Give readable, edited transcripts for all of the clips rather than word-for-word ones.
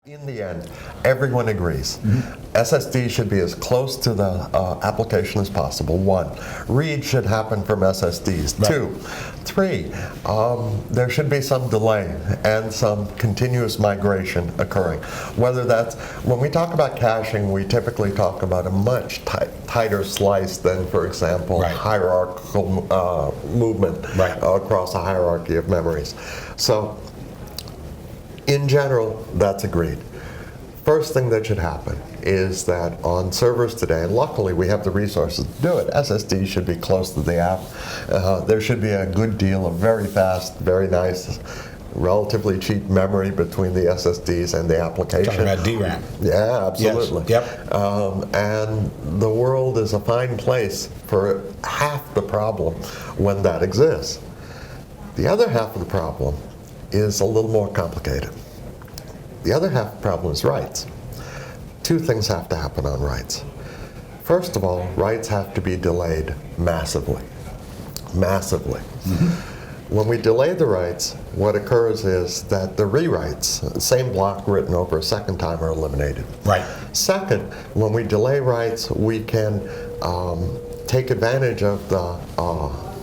In the end, everyone agrees. SSD should be as close to the application as possible. 1, read should happen from SSDs. Right. 2, 3, there should be some delay and some continuous migration occurring. Whether that's, when we talk about caching, we typically talk about a much tighter slice than, for example, Right. hierarchical movement Right. across a hierarchy of memories. So, in general, that's agreed. First thing that should happen is that on servers today, and luckily we have the resources to do it, SSD should be close to the app. There should be a good deal of very fast, very nice, relatively cheap memory between the SSDs and the application. Talking about DRAM. Yeah, absolutely. Yes. Yep. And the world is a fine place for half the problem when that exists. The other half of the problem is a little more complicated. The other half of the problem is writes. 2 things have to happen on writes. First of all, writes have to be delayed massively. Massively. When we delay the writes, what occurs is that the rewrites, the same block written over a second time, are eliminated. Right. Second, when we delay writes, we can take advantage of the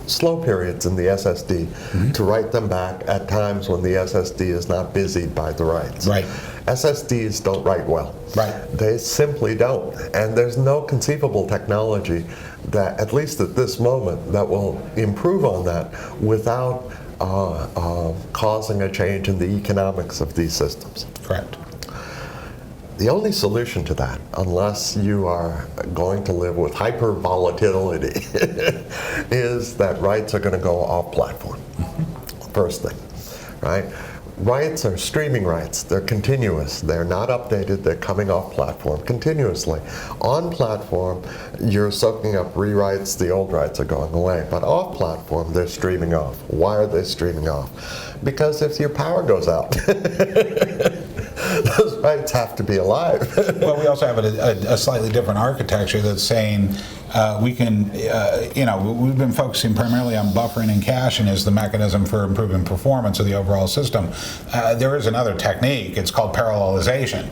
slow periods in the SSD to write them back at times when the SSD is not busied by the writes. Right. SSDs don't write well. Right. They simply don't. And there's no conceivable technology that, at least at this moment, that will improve on that without causing a change in the economics of these systems. Correct. The only solution to that, unless you are going to live with hyper volatility, is that writes are going to go off platform. First thing, right? Writes are streaming writes. They're continuous. They're not updated. They're coming off platform continuously. On platform, you're soaking up rewrites. The old writes are going away. But off platform, they're streaming off. Why are they streaming off? Because if your power goes out, those writes have to be alive. Well, we also have a slightly different architecture that's saying we can, we've been focusing primarily on buffering and caching as the mechanism for improving performance of the overall system. There is another technique. It's called parallelization.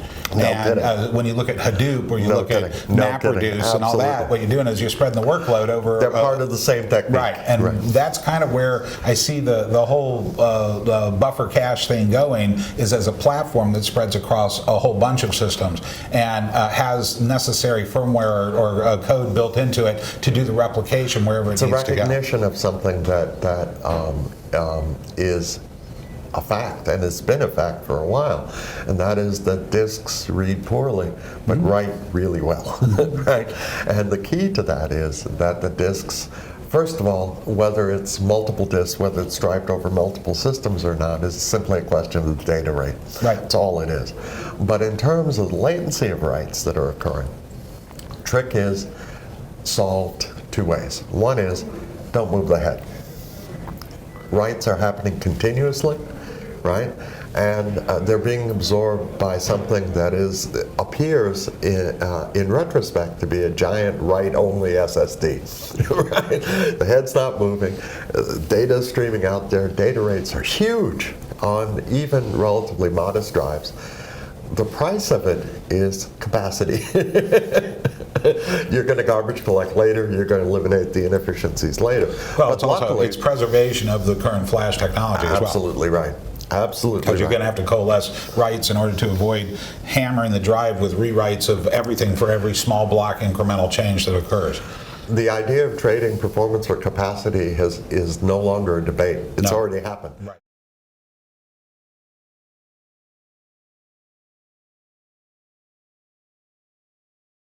When you look at Hadoop, or you look at MapReduce and all that, what you're doing is you're spreading the workload over. They're part of the same technique. Right, and that's kind of where I see the whole buffer cache thing going, is as a platform that spreads across a whole bunch of systems and has necessary firmware or code built into it to do the replication wherever it needs to go. It's a recognition of something that is a fact, and it's been a fact for a while, and that is that disks read poorly but write really well. Right? And the key to that is that the disks, first of all, whether it's multiple disks, whether it's striped over multiple systems or not, is simply a question of the data rate. Right. That's all it is. But in terms of the latency of writes that are occurring, the trick is solved 2 ways. One is, don't move the head. Writes are happening continuously, right? And they're being absorbed by something that appears in retrospect to be a giant write-only SSD. Right? The head's not moving, data's streaming out there, data rates are huge on even relatively modest drives. The price of it is capacity. You're going to garbage collect later, you're going to eliminate the inefficiencies later. Well, it's also it's preservation of the current flash technology as well. Absolutely right. Absolutely. Because you're going to have to coalesce writes in order to avoid hammering the drive with rewrites of everything for every small block incremental change that occurs. The idea of trading performance for capacity is no longer a debate. It's already happened. Right.